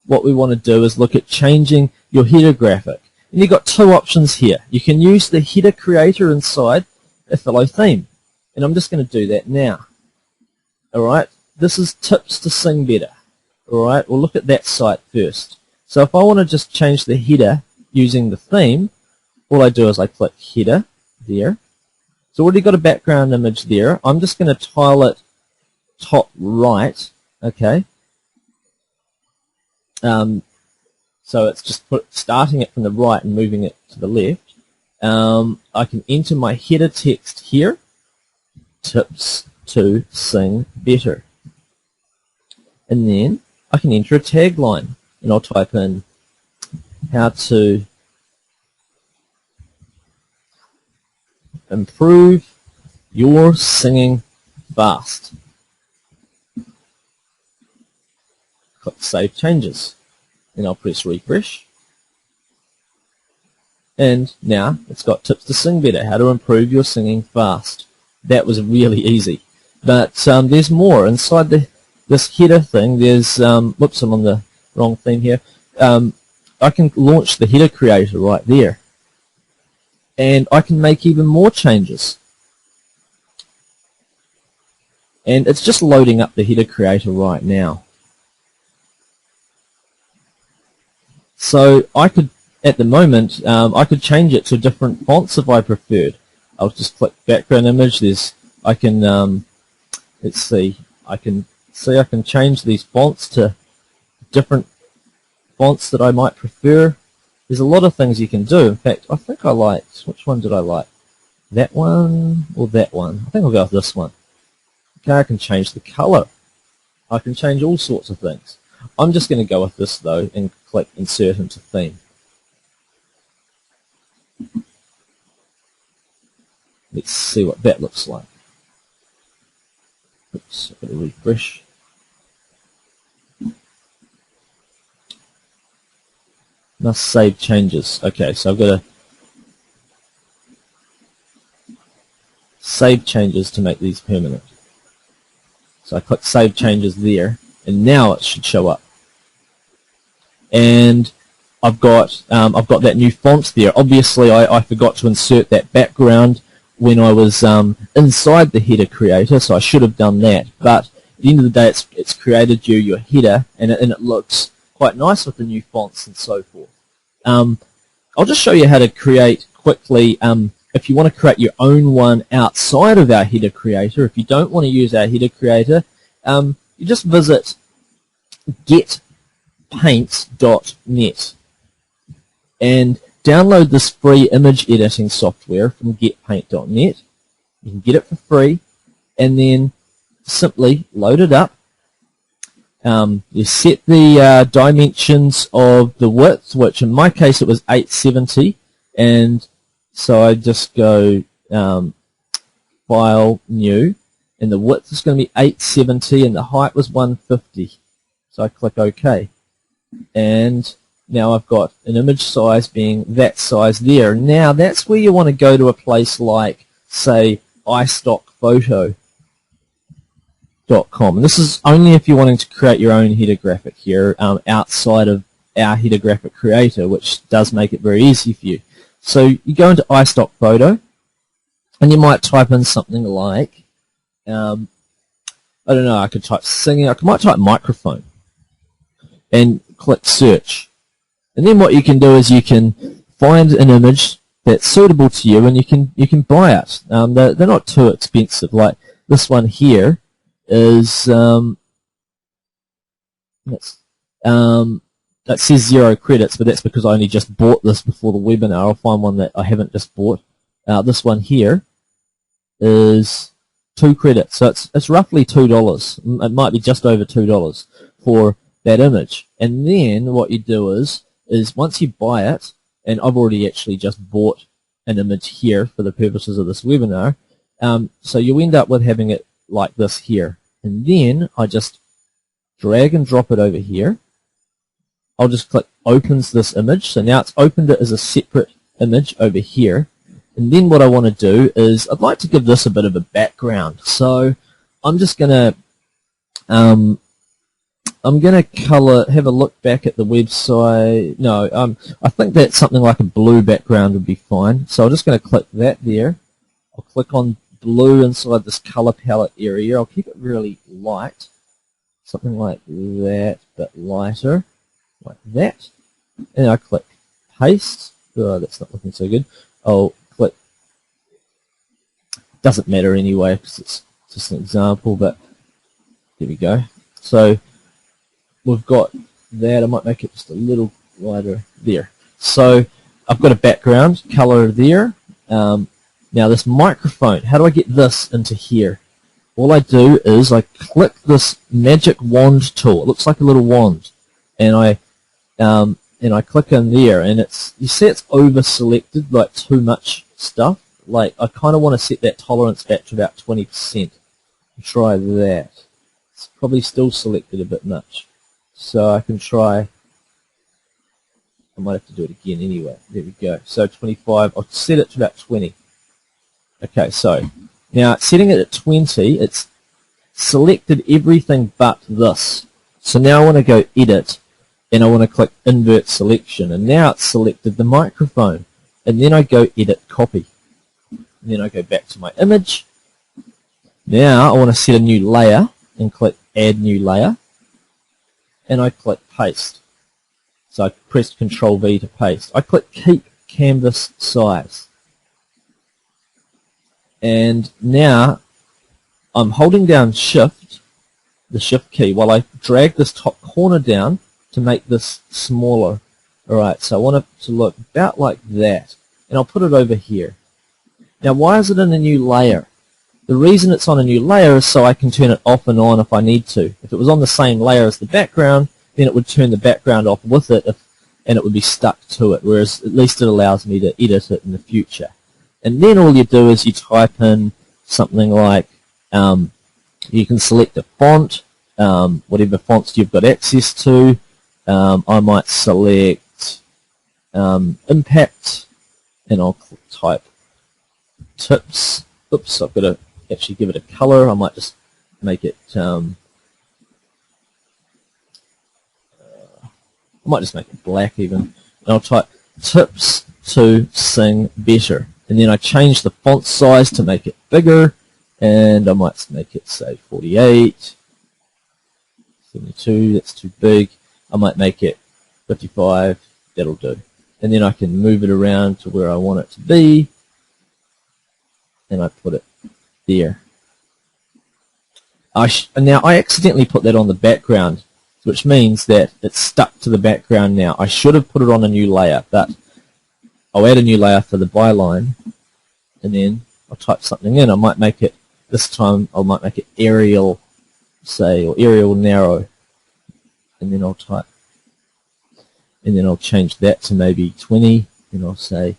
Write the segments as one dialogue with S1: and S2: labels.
S1: what we want to do is look at changing your header graphic. And you've got two options here. You can use the header creator inside a fellow theme. And I'm just going to do that now. Alright, this is tips to sing better. Alright, we'll look at that site first. So if I want to just change the header using the theme, all I do is I click header there. So already got a background image there. I'm just going to tile it top right, okay. So it's just starting it from the right and moving it to the left. I can enter my header text here, tips to sing better. And then I can enter a tagline, and I'll type in how to improve your singing fast. Click Save Changes, and I'll press refresh. And now it's got tips to sing better, how to improve your singing fast. That was really easy. But there's more. Inside this header thing, there's, whoops, I'm on the wrong theme here. I can launch the header creator right there. And I can make even more changes. And it's just loading up the header creator right now. So I could, at the moment, I could change it to different fonts if I preferred. I'll just click background image. I can, let's see, I can change these fonts to different fonts that I might prefer. There's a lot of things you can do. In fact, I think I liked, which one did I like? That one or that one? I think I'll go with this one. Okay, I can change the color. I can change all sorts of things. I'm just going to go with this though and click Insert into Theme. Let's see what that looks like. Oops, I've got to refresh. Must save changes. Okay, so I've got to save changes to make these permanent. So I click Save Changes there, and now it should show up. And I've got that new font there. Obviously, I forgot to insert that background when I was inside the header creator, so I should have done that. But at the end of the day, it's created you your header, and it looks quite nice with the new fonts and so forth. I'll just show you how to create quickly. If you want to create your own one outside of our header creator, if you don't want to use our header creator, you just visit getpaint.net and download this free image editing software from getpaint.net. You can get it for free, and then simply load it up. You set the dimensions of the width, which in my case it was 870, and so I just go File, New, and the width is going to be 870 and the height was 150. So I click OK. And now I've got an image size being that size there. Now that's where you want to go to a place like, say, iStockPhoto.com. And this is only if you're wanting to create your own header graphic here outside of our header graphic creator, which does make it very easy for you. So you go into iStockPhoto, and you might type in something like, I don't know, I could type singing, I might type microphone, and click search. And then what you can do is you can find an image that's suitable to you, and you can buy it. They're not too expensive. Like this one here is that says 0 credits, but that's because I only just bought this before the webinar. I'll find one that I haven't just bought. This one here is 2 credits, so it's roughly $2. It might be just over $2 for that image. And then what you do is once you buy it, and I've already actually just bought an image here for the purposes of this webinar, so you end up with having it like this here. And then I just drag and drop it over here. I'll just click Opens this image. So now it's opened it as a separate image over here. And then what I want to do is I'd like to give this a bit of a background. So I'm just going to I'm going to have a look back at the website. No, I think that something like a blue background would be fine. So I'm just going to click that there. I'll click on blue inside this color palette area. I'll keep it really light. Something like that, but lighter. Like that. And I click paste. Oh, that's not looking so good. I'll click. Doesn't matter anyway because it's just an example, but there we go. So we've got that. I might make it just a little lighter there. So I've got a background color there. Now this microphone, how do I get this into here? All I do is I click this magic wand tool. It looks like a little wand, and I click in there, and you see it's over selected, like too much stuff. Like I kind of want to set that tolerance back to about 20%. Try that. It's probably still selected a bit much. So I can try, I might have to do it again anyway. There we go. So 25, I'll set it to about 20. Okay, so now setting it at 20, it's selected everything but this. So now I want to go edit, and I want to click invert selection, and now it's selected the microphone. And then I go edit copy. And then I go back to my image. Now I want to set a new layer and click add new layer. And I click paste. So I pressed Control V to paste. I click keep canvas size. And now I'm holding down Shift, the Shift key, while I drag this top corner down to make this smaller. Alright, so I want it to look about like that. And I'll put it over here. Now why is it in a new layer? The reason it's on a new layer is so I can turn it off and on if I need to. If it was on the same layer as the background, then it would turn the background off with it and it would be stuck to it, whereas at least it allows me to edit it in the future. And then all you do is you type in something like, you can select a font, whatever fonts you've got access to. I might select Impact, and I'll type Tips. Oops, I've got to actually give it a color. I might just make it, black even. And I'll type Tips to Sing Better. And then I change the font size to make it bigger, and I might make it, say, 48, 72, that's too big. I might make it 55, that'll do. And then I can move it around to where I want it to be, and I put it there. Now I accidentally put that on the background, which means that it's stuck to the background now. I should have put it on a new layer, but I'll add a new layer for the byline, and then I'll type something in. I might make it, this time I might make it Arial, say, or Arial narrow, and then I'll type, and then I'll change that to maybe 20, and I'll say,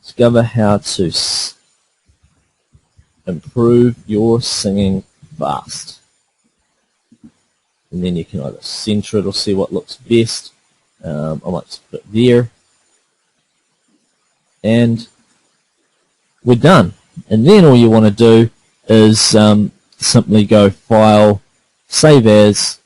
S1: discover how to improve your singing fast. And then you can either center it or see what looks best. I might just put it there. And we're done. And then all you want to do is simply go File, Save As,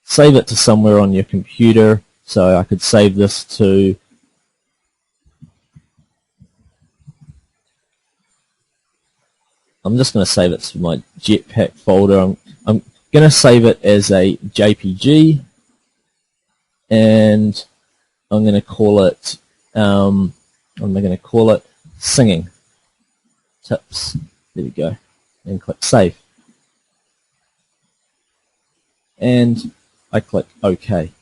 S1: save it to somewhere on your computer. So I could save this to I'm just going to save it to my Jetpack folder. I'm going to save it as a JPG, and I'm going to call it Singing Tips. There we go, and click Save. And I click OK,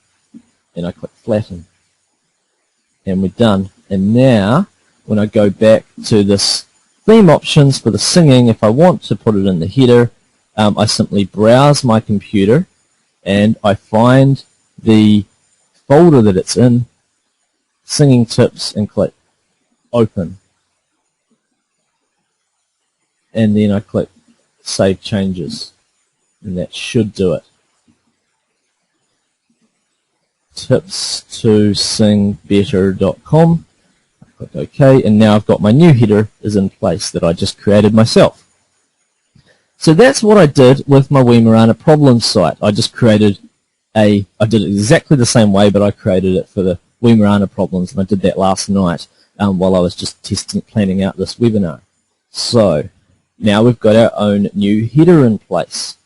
S1: and I click Flatten, and we're done. And now, when I go back to this theme options for the singing, if I want to put it in the header, I simply browse my computer and I find the folder that it's in, Singing Tips, and click Open. And then I click Save Changes, and that should do it. tips2singbetter.com. Click OK, and now I've got my new header is in place that I just created myself. So that's what I did with my Wemarana problem site. I just created I did it exactly the same way, but I created it for the Wemarana problems, and I did that last night while I was just planning out this webinar. So now we've got our own new header in place.